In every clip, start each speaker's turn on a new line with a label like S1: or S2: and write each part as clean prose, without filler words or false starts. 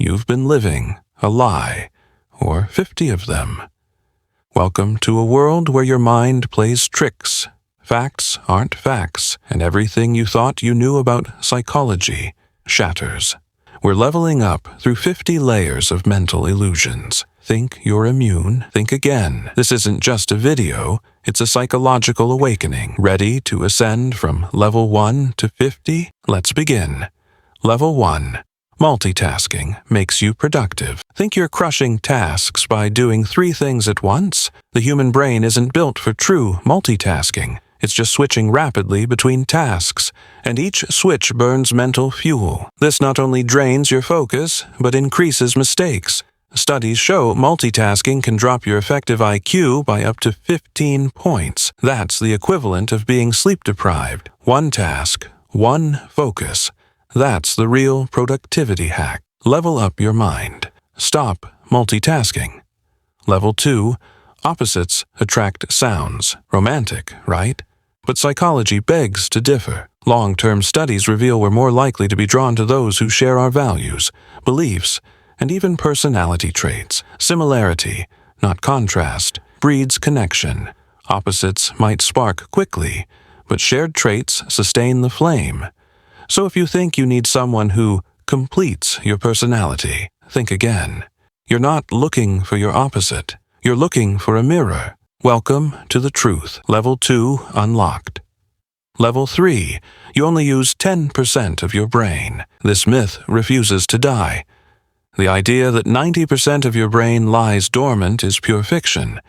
S1: you've been living a lie, or 50 of them. Welcome to a world where your mind plays tricks. Facts aren't facts, and everything you thought you knew about psychology shatters. We're leveling up through 50 layers of mental illusions. Think you're immune? Think again. This isn't just a video, it's a psychological awakening. Ready to ascend from level 1 to 50? Let's begin. Level 1. Multitasking makes you productive. Think you're crushing tasks by doing 3 things at once? The human brain isn't built for true multitasking. It's just switching rapidly between tasks, and each switch burns mental fuel. This not only drains your focus, but increases mistakes. Studies show multitasking can drop your effective IQ by up to 15 points. That's the equivalent of being sleep-deprived. One task, one focus. That's the real productivity hack. Level up your mind. Stop multitasking. Level 2. Opposites attract sounds. Romantic, right? But psychology begs to differ. Long-term studies reveal we're more likely to be drawn to those who share our values, beliefs, and even personality traits. Similarity, not contrast, breeds connection. Opposites might spark quickly, but shared traits sustain the flame. So if you think you need someone who completes your personality, think again. You're not looking for your opposite. You're looking for a mirror. Welcome to the truth. Level 2 unlocked. Level 3. You only use 10% of your brain. This myth refuses to die. The idea that 90% of your brain lies dormant is pure fiction.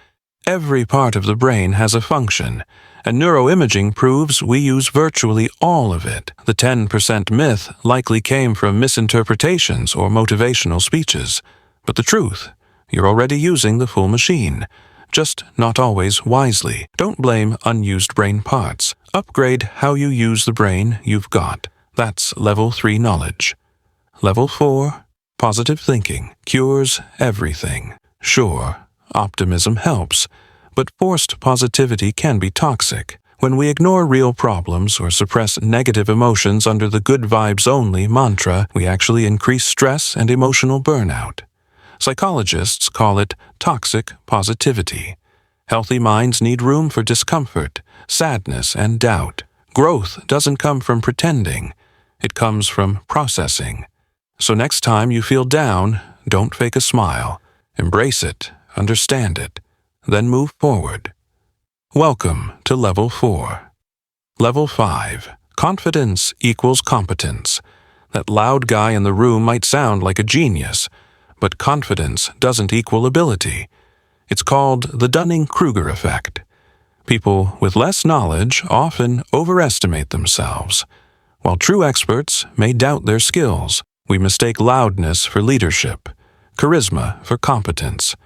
S1: Every part of the brain has a function, and neuroimaging proves we use virtually all of it. The 10% myth likely came from misinterpretations or motivational speeches. But the truth, you're already using the full machine, just not always wisely. Don't blame unused brain parts. Upgrade how you use the brain you've got. That's level 3 knowledge. Level 4. Positive thinking cures everything. Sure, optimism helps, but forced positivity can be toxic. When we ignore real problems or suppress negative emotions under the good vibes only mantra, we actually increase stress and emotional burnout. Psychologists call it toxic positivity. Healthy minds need room for discomfort, sadness, and doubt. Growth doesn't come from pretending. It comes from processing. So next time you feel down, don't fake a smile. Embrace it, understand it, then move forward. Welcome to Level 4. Level 5. Confidence equals competence. That loud guy in the room might sound like a genius, but confidence doesn't equal ability. It's called the Dunning-Kruger effect. People with less knowledge often overestimate themselves, while true experts may doubt their skills. We mistake loudness for leadership, charisma for competence.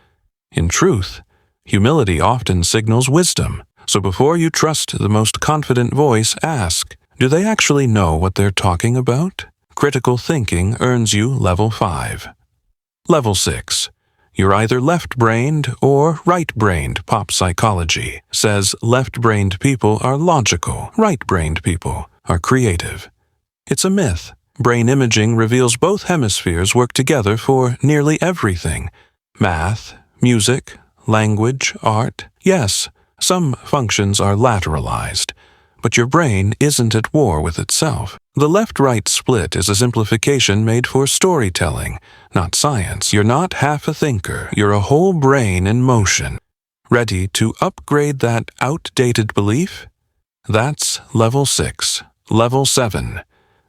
S1: In truth, humility often signals wisdom. So before you trust the most confident voice, ask, do they actually know what they're talking about? Critical thinking earns you Level 5. Level 6. You're either left-brained or right-brained. Pop psychology says left-brained people are logical, right-brained people are creative. It's a myth. Brain imaging reveals both hemispheres work together for nearly everything. Math, music, language, art. Yes, some functions are lateralized, but your brain isn't at war with itself. The left-right split is a simplification made for storytelling, not science. You're not half a thinker, you're a whole brain in motion. Ready to upgrade that outdated belief? That's Level 6. Level 7.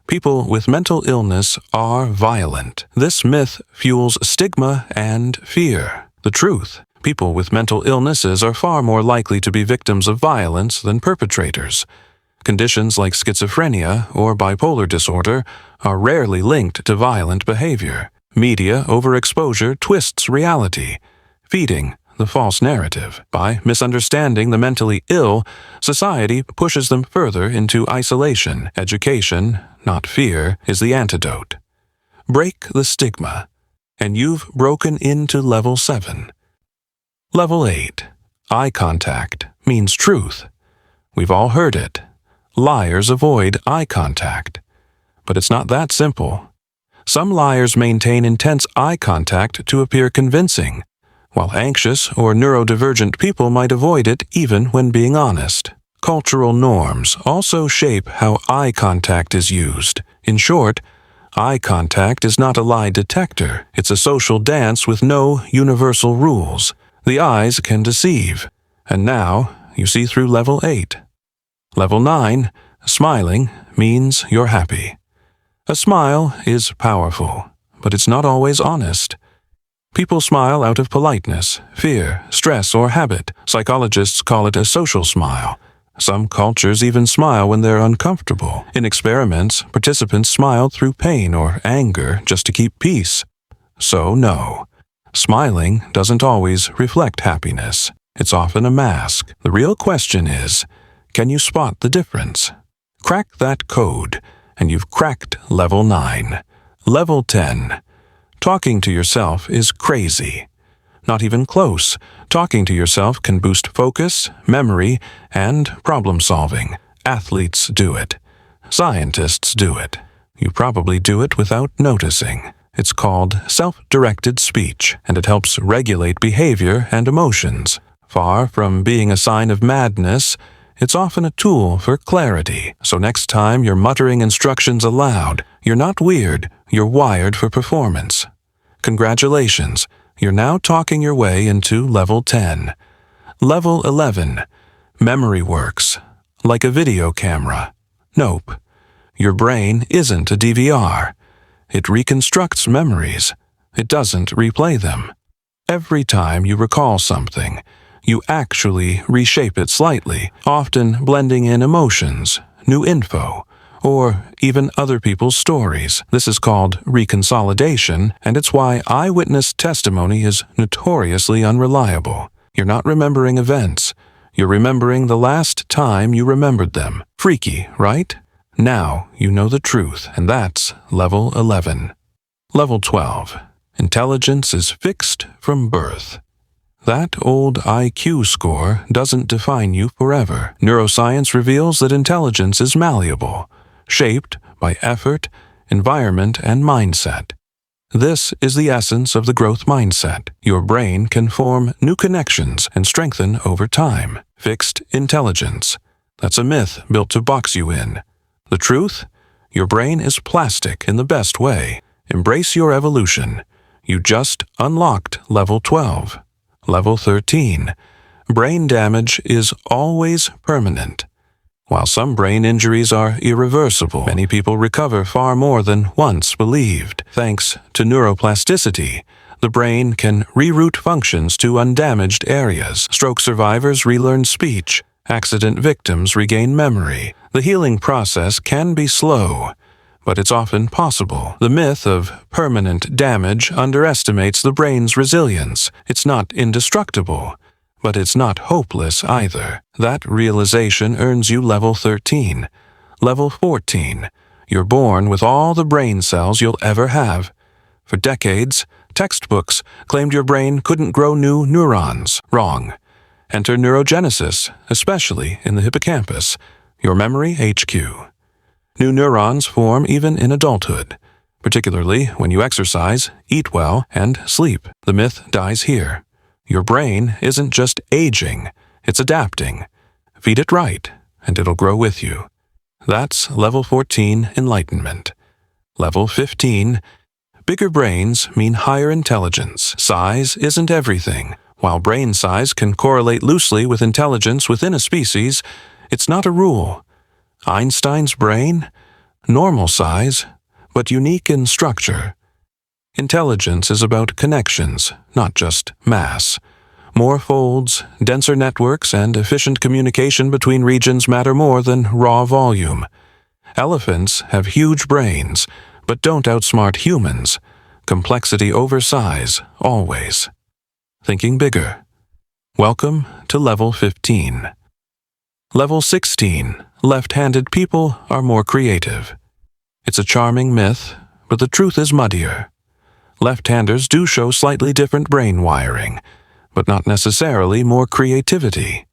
S1: People with mental illness are violent. This myth fuels stigma and fear. The truth, people with mental illnesses are far more likely to be victims of violence than perpetrators. Conditions like schizophrenia or bipolar disorder are rarely linked to violent behavior. Media overexposure twists reality, feeding the false narrative. By misunderstanding the mentally ill, society pushes them further into isolation. Education, not fear, is the antidote. Break the stigma, and you've broken into Level 7. Level 8. Eye contact means truth. We've all heard it. Liars avoid eye contact. But it's not that simple. Some liars maintain intense eye contact to appear convincing, while anxious or neurodivergent people might avoid it even when being honest. Cultural norms also shape how eye contact is used. In short, eye contact is not a lie detector. It's a social dance with no universal rules. The eyes can deceive. And now, you see through level 8. Level 9, smiling means you're happy. A smile is powerful, but it's not always honest. People smile out of politeness, fear, stress, or habit. Psychologists call it a social smile. Some cultures even smile when they're uncomfortable. In experiments, participants smiled through pain or anger just to keep peace. So no, smiling doesn't always reflect happiness. It's often a mask. The real question is, can you spot the difference? Crack that code, and you've cracked level 9. Level 10. Talking to yourself is crazy. Not even close. Talking to yourself can boost focus, memory, and problem solving. Athletes do it. Scientists do it. You probably do it without noticing. It's called self-directed speech, and it helps regulate behavior and emotions. Far from being a sign of madness, it's often a tool for clarity. So next time you're muttering instructions aloud, you're not weird, you're wired for performance. Congratulations, you're now talking your way into level 10. Level 11. Memory works. Like a video camera. Nope. Your brain isn't a DVR. It reconstructs memories. It doesn't replay them. Every time you recall something, you actually reshape it slightly, often blending in emotions, new info, or even other people's stories. This is called reconsolidation, and it's why eyewitness testimony is notoriously unreliable. You're not remembering events. You're remembering the last time you remembered them. Freaky, right? Now you know the truth, and that's level 11. Level 12. Intelligence is fixed from birth. That old IQ score doesn't define you forever. Neuroscience reveals that intelligence is malleable, shaped by effort, environment, and mindset. This is the essence of the growth mindset. Your brain can form new connections and strengthen over time. Fixed intelligence. That's a myth built to box you in. The truth? Your brain is plastic in the best way. Embrace your evolution. You just unlocked level 12. Level 13. Brain damage is always permanent. While some brain injuries are irreversible, many people recover far more than once believed. Thanks to neuroplasticity, the brain can reroute functions to undamaged areas. Stroke survivors relearn speech. Accident victims regain memory. The healing process can be slow, but it's often possible. The myth of permanent damage underestimates the brain's resilience. It's not indestructible, but it's not hopeless either. That realization earns you level 13. Level 14. You're born with all the brain cells you'll ever have. For decades, textbooks claimed your brain couldn't grow new neurons. Wrong. Enter neurogenesis, especially in the hippocampus, your memory HQ. New neurons form even in adulthood, particularly when you exercise, eat well, and sleep. The myth dies here. Your brain isn't just aging, it's adapting. Feed it right, and it'll grow with you. That's level 14 enlightenment. Level 15. Bigger brains mean higher intelligence. Size isn't everything. While brain size can correlate loosely with intelligence within a species, it's not a rule. Einstein's brain? Normal size, but unique in structure. Intelligence is about connections, not just mass. More folds, denser networks, and efficient communication between regions matter more than raw volume. Elephants have huge brains, but don't outsmart humans. Complexity over size, always. Thinking bigger. Welcome to level 15. Level 16. Left-handed people are more creative. It's a charming myth, but the truth is muddier. Left-handers do show slightly different brain wiring, but not necessarily more creativity.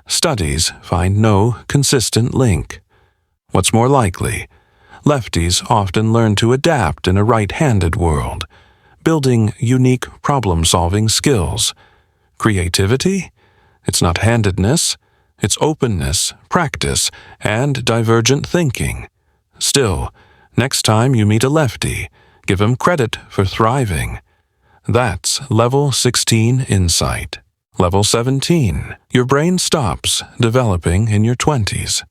S1: Studies find no consistent link. What's more likely? lefties often learn to adapt in a right-handed world, building unique problem-solving skills. Creativity? It's not handedness, it's openness, practice, and divergent thinking. Still, next time you meet a lefty, give him credit for thriving. That's Level 16 Insight. Level 17. Your brain stops developing in your 20s.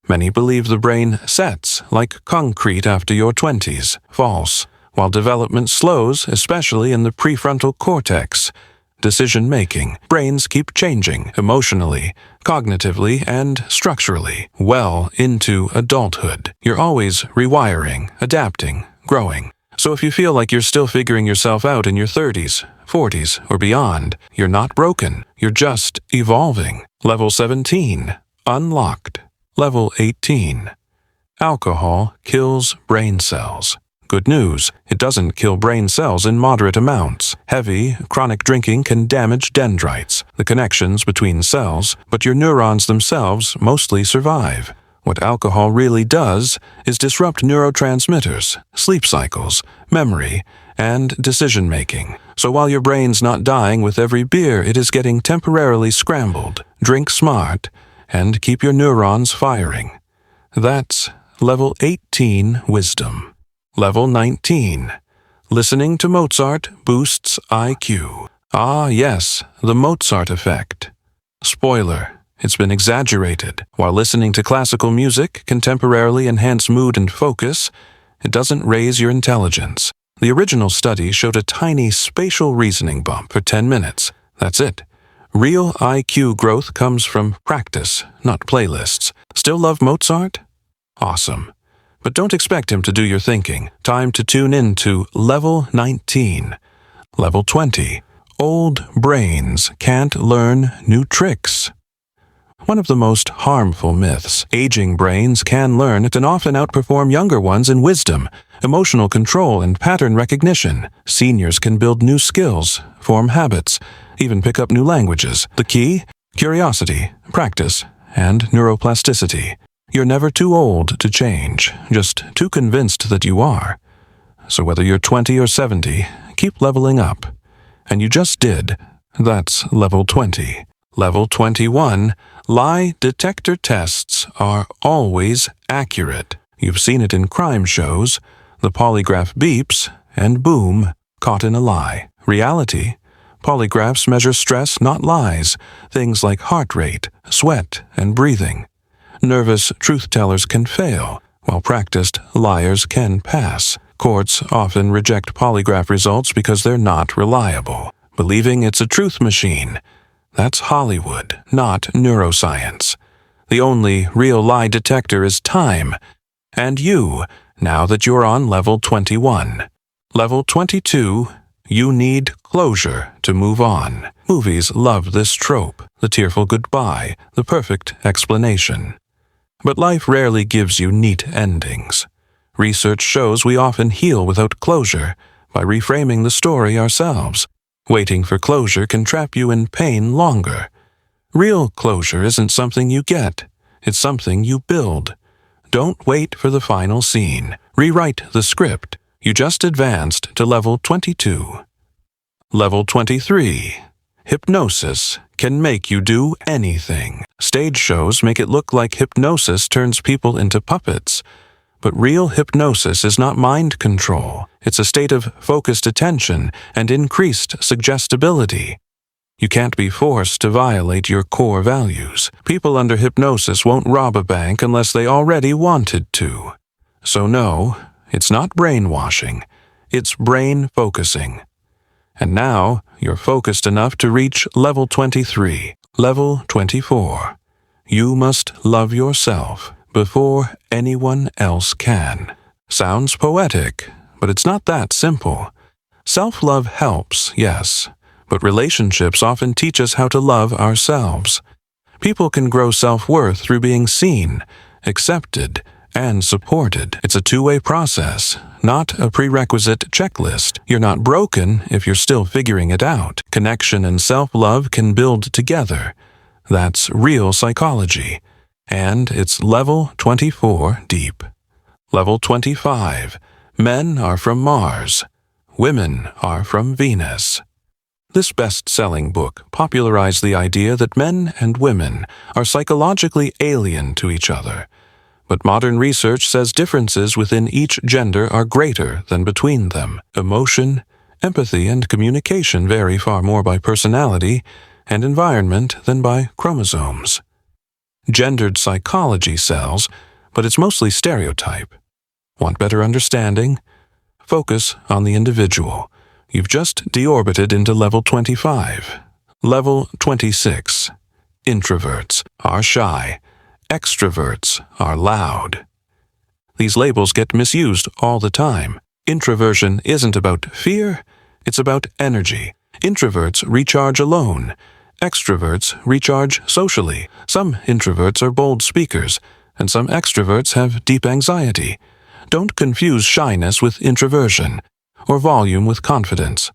S1: Many believe the brain sets like concrete after your 20s. False. While development slows, especially in the prefrontal cortex, decision-making, brains keep changing emotionally, cognitively, and structurally well into adulthood. You're always rewiring, adapting, growing. So if you feel like you're still figuring yourself out in your 30s, 40s, or beyond, you're not broken. You're just evolving. Level 17. Unlocked. Level 18. Alcohol kills brain cells. Good news, it doesn't kill brain cells in moderate amounts. Heavy, chronic drinking can damage dendrites, the connections between cells, but your neurons themselves mostly survive. What alcohol really does is disrupt neurotransmitters, sleep cycles, memory, and decision-making. So while your brain's not dying with every beer, it is getting temporarily scrambled. Drink smart and keep your neurons firing. That's Level 18 Wisdom. Level 19. Listening to Mozart boosts IQ. Ah, yes, the Mozart effect. Spoiler. It's been exaggerated. While listening to classical music can temporarily enhance mood and focus, it doesn't raise your intelligence. The original study showed a tiny spatial reasoning bump for 10 minutes. That's it. Real IQ growth comes from practice, not playlists. Still love Mozart? Awesome. But don't expect him to do your thinking. Time to tune in to Level 19. Level 20. Old brains can't learn new tricks. One of the most harmful myths. Aging brains can learn and often outperform younger ones in wisdom, emotional control, and pattern recognition. Seniors can build new skills, form habits, even pick up new languages. The key? Curiosity, practice, and neuroplasticity. You're never too old to change, just too convinced that you are. So whether you're 20 or 70, keep leveling up. And you just did. That's Level 20. Level 21. Lie detector tests are always accurate. You've seen it in crime shows. The polygraph beeps, and boom, caught in a lie. Reality. Polygraphs measure stress, not lies. Things like heart rate, sweat, and breathing. Nervous truth-tellers can fail, while practiced liars can pass. Courts often reject polygraph results because they're not reliable, believing it's a truth machine. That's Hollywood, not neuroscience. The only real lie detector is time, and you, now that you're on Level 21. Level 22, you need closure to move on. Movies love this trope, the tearful goodbye, the perfect explanation. But life rarely gives you neat endings. Research shows we often heal without closure by reframing the story ourselves. Waiting for closure can trap you in pain longer. Real closure isn't something you get, it's something you build. Don't wait for the final scene. Rewrite the script. You just advanced to Level 22. Level 23. Hypnosis can make you do anything. Stage shows make it look like hypnosis turns people into puppets. But real hypnosis is not mind control. It's a state of focused attention and increased suggestibility. You can't be forced to violate your core values. People under hypnosis won't rob a bank unless they already wanted to. So no, it's not brainwashing. It's brain focusing. And now, you're focused enough to reach Level 23. Level 24. You must love yourself before anyone else can. Sounds poetic, but it's not that simple. Self-love helps, yes, but relationships often teach us how to love ourselves. People can grow self-worth through being seen, accepted, and supported. It's a two-way process, not a prerequisite checklist. You're not broken if you're still figuring it out. Connection and self-love can build together. That's real psychology. And it's Level 24 deep. Level 25. Men are from Mars. Women are from Venus. This best-selling book popularized the idea that men and women are psychologically alien to each other, but modern research says differences within each gender are greater than between them. Emotion, empathy, and communication vary far more by personality and environment than by chromosomes. Gendered psychology sells, but it's mostly stereotype. Want better understanding? Focus on the individual. You've just deorbited into level 25. Level 26. Introverts are shy. Extroverts are loud. These labels get misused all the time. Introversion isn't about fear, it's about energy. Introverts recharge alone. Extroverts recharge socially. Some introverts are bold speakers, and some extroverts have deep anxiety. Don't confuse shyness with introversion, or volume with confidence.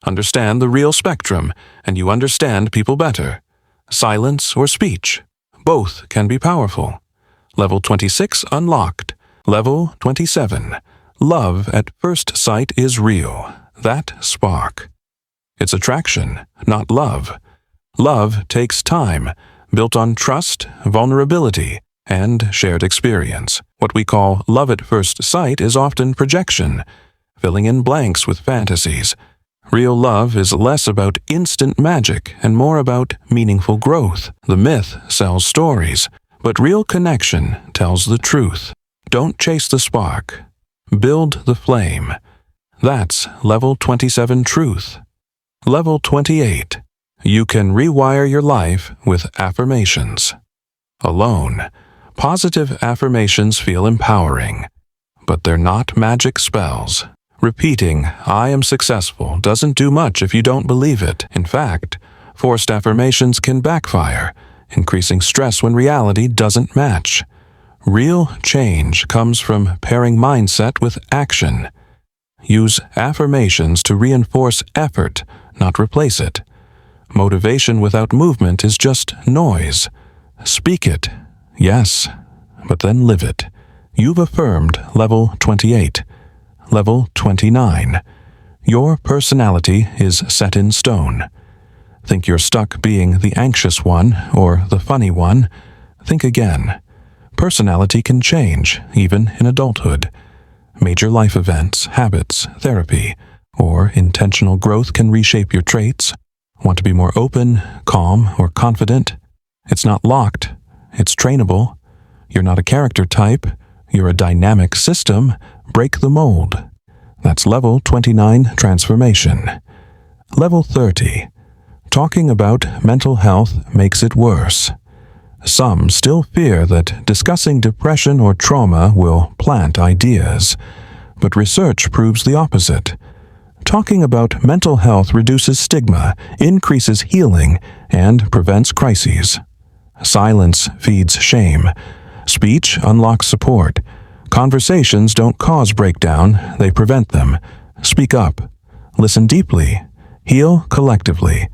S1: Understand the real spectrum, and you understand people better. Silence or speech. Both can be powerful. Level 26 unlocked. Level 27. Love at first sight is real. That spark. It's attraction, not love. Love takes time, built on trust, vulnerability, and shared experience. What we call love at first sight is often projection, filling in blanks with fantasies. Real love is less about instant magic and more about meaningful growth. The myth sells stories, but real connection tells the truth. Don't chase the spark. Build the flame. That's level 27 truth. Level 28. You can rewire your life with affirmations. Alone, positive affirmations feel empowering, but they're not magic spells. Repeating, "I am successful," doesn't do much if you don't believe it. In fact, forced affirmations can backfire, increasing stress when reality doesn't match. Real change comes from pairing mindset with action. Use affirmations to reinforce effort, not replace it. Motivation without movement is just noise. Speak it, yes, but then live it. You've affirmed level 28. Level 29. Your personality is set in stone. Think you're stuck being the anxious one or the funny one? Think again. Personality can change, even in adulthood. Major life events, habits, therapy, or intentional growth can reshape your traits. Want to be more open, calm, or confident? It's not locked. It's trainable. You're not a character type. You're a dynamic system. Break the mold. That's level 29 transformation. Level 30. Talking about mental health makes it worse. Some still fear that discussing depression or trauma will plant ideas, but research proves the opposite. Talking about mental health reduces stigma, increases healing, and prevents crises. Silence feeds shame. Speech unlocks support. Conversations don't cause breakdown, they prevent them. Speak up. Listen deeply. Heal collectively.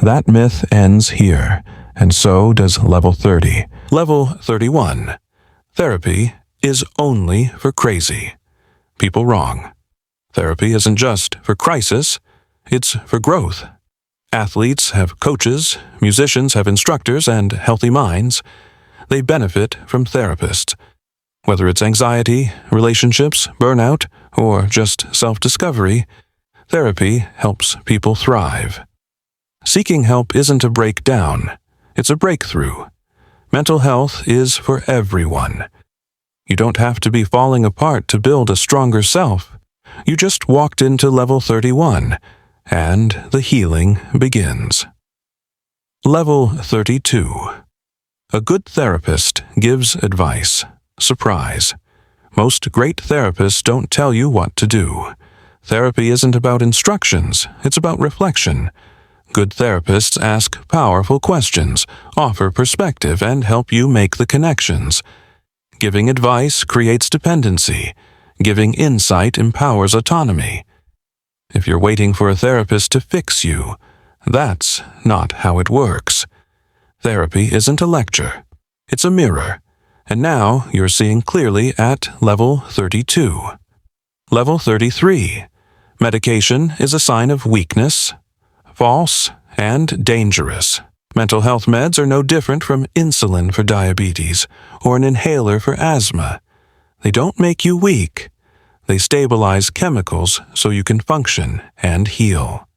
S1: That myth ends here, and so does level 30. Level 31. Therapy is only for crazy. People wrong. Therapy isn't just for crisis, it's for growth. Athletes have coaches, musicians have instructors, and healthy minds. They benefit from therapists. Whether it's anxiety, relationships, burnout, or just self-discovery, therapy helps people thrive. Seeking help isn't a breakdown, it's a breakthrough. Mental health is for everyone. You don't have to be falling apart to build a stronger self. You just walked into level 31, and the healing begins. Level 32. A good therapist gives advice. Surprise. Most great therapists don't tell you what to do. Therapy isn't about instructions, it's about reflection. Good therapists ask powerful questions, offer perspective, and help you make the connections. Giving advice creates dependency. Giving insight empowers autonomy. If you're waiting for a therapist to fix you, that's not how it works. Therapy isn't a lecture. It's a mirror. And now you're seeing clearly at level 32. Level 33. Medication is a sign of weakness, false, and dangerous. Mental health meds are no different from insulin for diabetes or an inhaler for asthma. They don't make you weak. They stabilize chemicals so you can function and heal.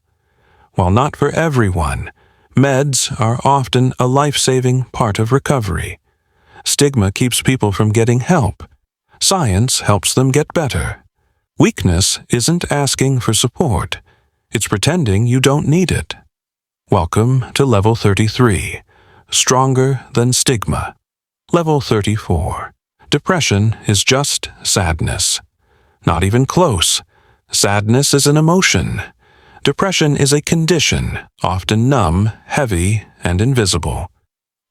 S1: While not for everyone, meds are often a life-saving part of recovery. Stigma keeps people from getting help. Science helps them get better. Weakness isn't asking for support. It's pretending you don't need it. Welcome to Level 33, Stronger Than Stigma. Level 34. Depression is just sadness. Not even close. Sadness is an emotion. Depression is a condition, often numb, heavy, and invisible.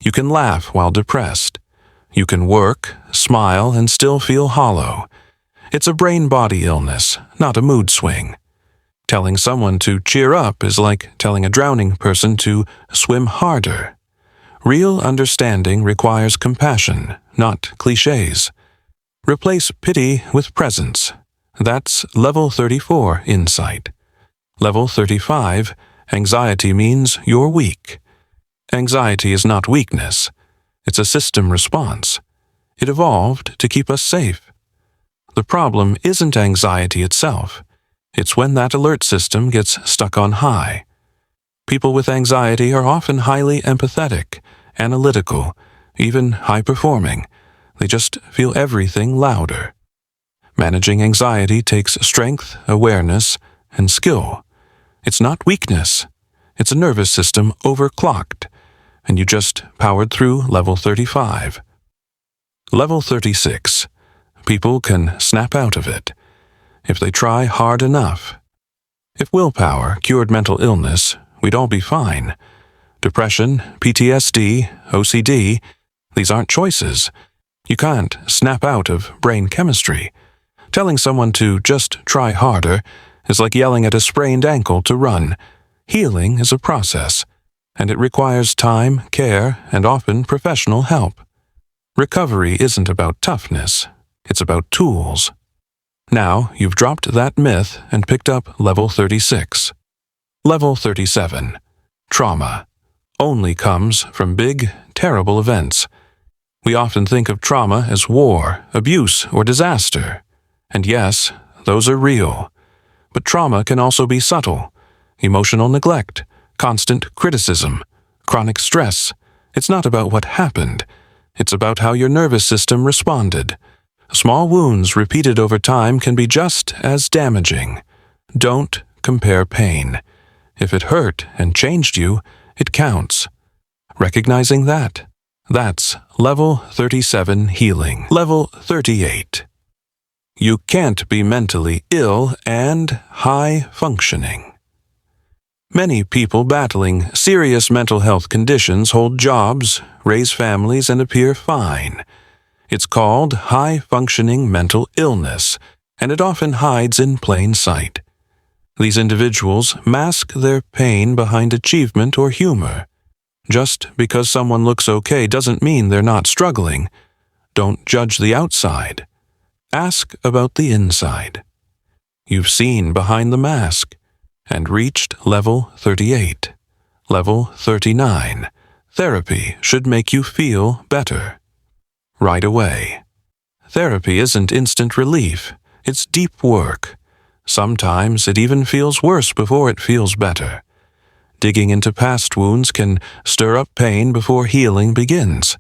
S1: You can laugh while depressed. You can work, smile, and still feel hollow. It's a brain-body illness, not a mood swing. Telling someone to cheer up is like telling a drowning person to swim harder. Real understanding requires compassion, not cliches. Replace pity with presence. That's Level 34 insight. Level 35, anxiety means you're weak. Anxiety is not weakness. It's a system response. It evolved to keep us safe. The problem isn't anxiety itself. It's when that alert system gets stuck on high. People with anxiety are often highly empathetic, analytical, even high-performing. They just feel everything louder. Managing anxiety takes strength, awareness, and skill. It's not weakness. It's a nervous system overclocked, and you just powered through Level 35. Level 36. People can snap out of it if they try hard enough. If willpower cured mental illness, we'd all be fine. Depression, PTSD, OCD, these aren't choices. You can't snap out of brain chemistry. Telling someone to just try harder is like yelling at a sprained ankle to run. Healing is a process, and it requires time, care, and often professional help. Recovery isn't about toughness. It's about tools. Now you've dropped that myth and picked up Level 36. Level 37. Trauma only comes from big, terrible events. We often think of trauma as war, abuse, or disaster. And yes, those are real. But trauma can also be subtle. Emotional neglect, constant criticism, chronic stress. It's not about what happened. It's about how your nervous system responded. Small wounds repeated over time can be just as damaging. Don't compare pain. If it hurt and changed you, it counts. Recognizing that's Level 37 healing. Level 38. You can't be mentally ill and high functioning. Many people battling serious mental health conditions hold jobs, raise families, and appear fine. It's called high-functioning mental illness, and it often hides in plain sight. These individuals mask their pain behind achievement or humor. Just because someone looks okay doesn't mean they're not struggling. Don't judge the outside. Ask about the inside. You've seen behind the mask and reached Level 38. Level 39. Therapy should make you feel better. Right away. Therapy isn't instant relief. It's deep work. Sometimes it even feels worse before it feels better. Digging into past wounds can stir up pain before healing begins.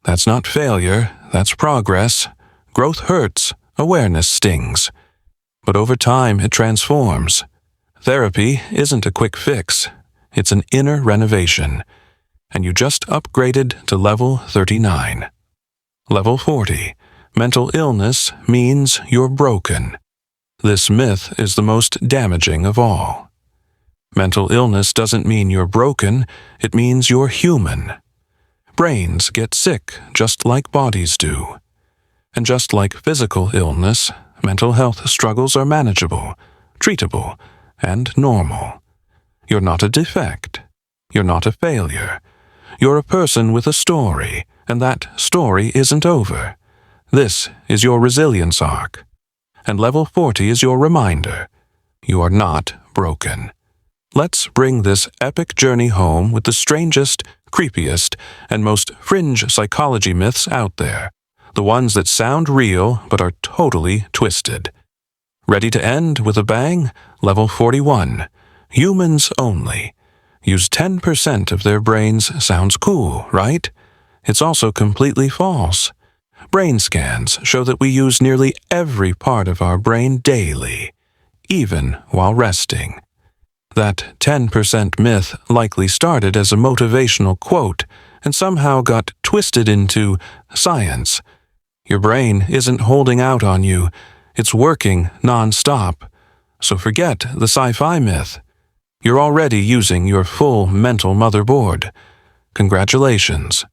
S1: That's not failure, that's progress. Growth hurts, awareness stings. But over time it transforms. Therapy isn't a quick fix. It's an inner renovation. And you just upgraded to Level 39. Level 40. Mental illness means you're broken. This myth is the most damaging of all. Mental illness doesn't mean you're broken, it means you're human. Brains get sick just like bodies do. And just like physical illness, mental health struggles are manageable, treatable, and normal. You're not a defect. You're not a failure. You're a person with a story, And that story isn't over. This is your resilience arc. And level 40 is your reminder. You are not broken. Let's bring this epic journey home with the strangest, creepiest, and most fringe psychology myths out there. The ones that sound real but are totally twisted. Ready to end with a bang? Level 41. Humans only. Use 10% of their brains sounds cool, right? It's also completely false. Brain scans show that we use nearly every part of our brain daily, even while resting. That 10% myth likely started as a motivational quote and somehow got twisted into science. Your brain isn't holding out on you. It's working non-stop. So forget the sci-fi myth. You're already using your full mental motherboard. Congratulations.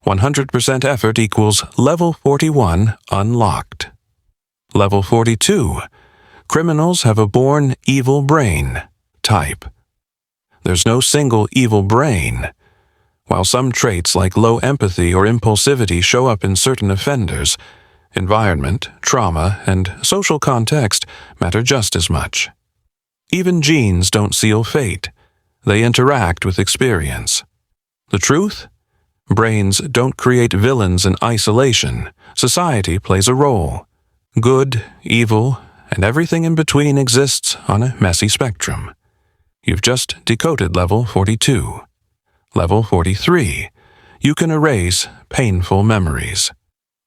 S1: 100% effort equals level 41 unlocked. Level 42. Criminals have a born evil brain type. There's no single evil brain. While some traits like low empathy or impulsivity show up in certain offenders, environment, trauma, and social context matter just as much. Even genes don't seal fate. They interact with experience. The truth? Brains don't create villains in isolation. Society plays a role. Good, evil, and everything in between exists on a messy spectrum. You've just decoded level 42. Level 43. You can erase painful memories.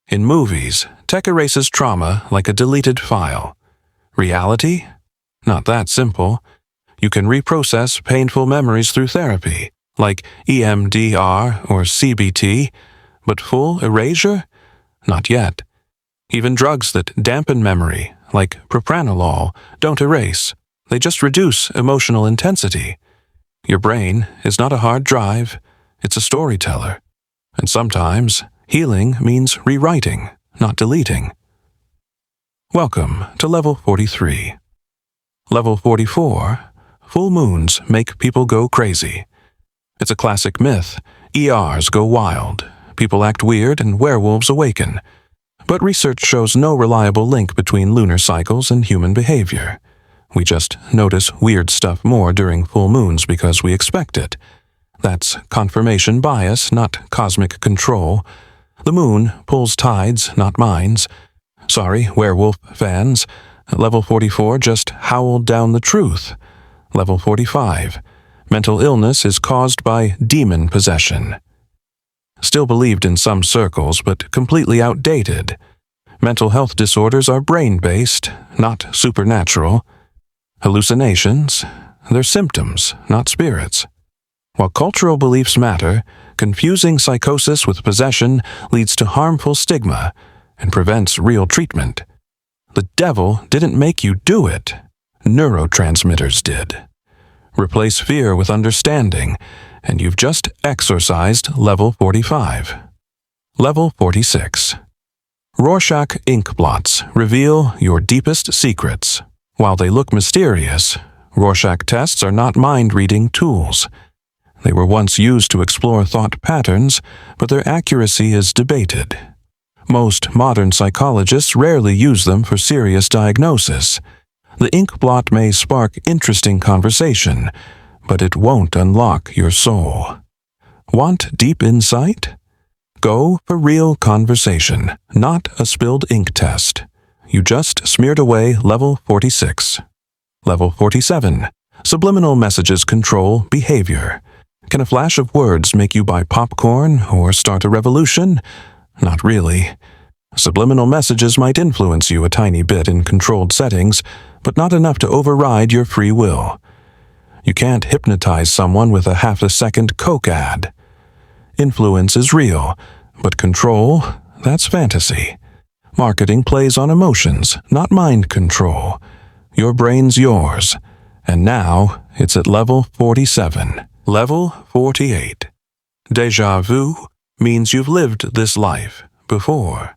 S1: In movies, tech erases trauma like a deleted file. Reality? Not that simple. You can reprocess painful memories through therapy, like EMDR or CBT, but full erasure? Not yet. Even drugs that dampen memory, like propranolol, don't erase. They just reduce emotional intensity. Your brain is not a hard drive, it's a storyteller. And sometimes, healing means rewriting, not deleting. Welcome to level 43. Level 44. Full moons make people go crazy. It's a classic myth. ERs go wild. People act weird and werewolves awaken. But research shows no reliable link between lunar cycles and human behavior. We just notice weird stuff more during full moons because we expect it. That's confirmation bias, not cosmic control. The moon pulls tides, not minds. Sorry, werewolf fans. Level 44 just howled down the truth. Level 45. Mental illness is caused by demon possession. Still believed in some circles, but completely outdated. Mental health disorders are brain-based, not supernatural. Hallucinations? They're symptoms, not spirits. While cultural beliefs matter, confusing psychosis with possession leads to harmful stigma and prevents real treatment. The devil didn't make you do it. Neurotransmitters did. Replace fear with understanding, and you've just exorcised level 45. Level 46. Rorschach Inkblots reveal your deepest secrets. While they look mysterious, Rorschach tests are not mind-reading tools. They were once used to explore thought patterns, but their accuracy is debated. Most modern psychologists rarely use them for serious diagnosis. The Inkblot may spark interesting conversation, but it won't unlock your soul. Want deep insight? Go for real conversation, not a spilled ink test. You just smeared away level 46. Level 47. Subliminal messages control behavior. Can a flash of words make you buy popcorn or start a revolution? Not really. Subliminal messages might influence you a tiny bit in controlled settings, but not enough to override your free will. You can't hypnotize someone with a half-a-second Coke ad. Influence is real, but control, that's fantasy. Marketing plays on emotions, not mind control. Your brain's yours, and now it's at level 47. Level 48. Déjà vu means you've lived this life before.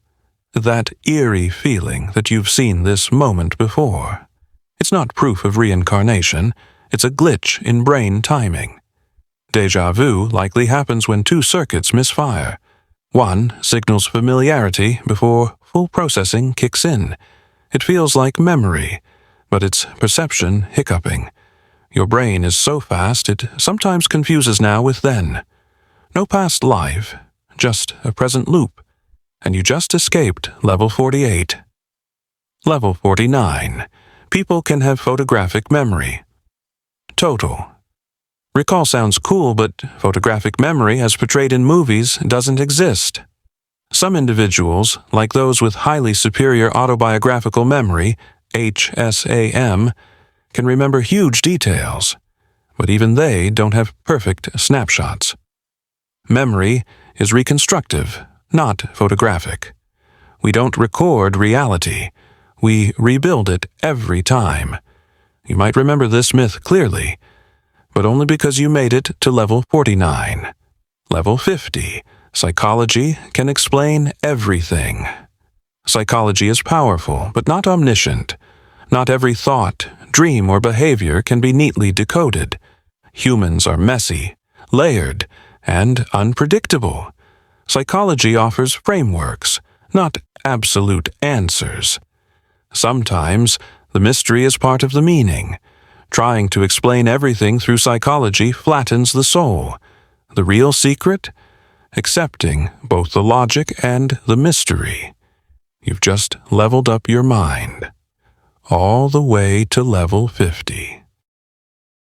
S1: That eerie feeling that you've seen this moment before. It's not proof of reincarnation, it's a glitch in brain timing. Déjà vu likely happens when two circuits misfire. 1 signals familiarity before full processing kicks in. It feels like memory, but it's perception hiccuping. Your brain is so fast it sometimes confuses now with then. No past life, just a present loop, and you just escaped level 48. Level 49. People can have photographic memory. Total. Recall sounds cool, but photographic memory as portrayed in movies doesn't exist. Some individuals, like those with highly superior autobiographical memory, HSAM, can remember huge details, but even they don't have perfect snapshots. Memory is reconstructive, not photographic. We don't record reality. We rebuild it every time. You might remember this myth clearly, but only because you made it to level 49. Level 50. Psychology can explain everything. Psychology is powerful, but not omniscient. Not every thought, dream, or behavior can be neatly decoded. Humans are messy, layered, and unpredictable. Psychology offers frameworks, not absolute answers. Sometimes, the mystery is part of the meaning. Trying to explain everything through psychology flattens the soul. The real secret? Accepting both the logic and the mystery. You've just leveled up your mind, all the way to level 50.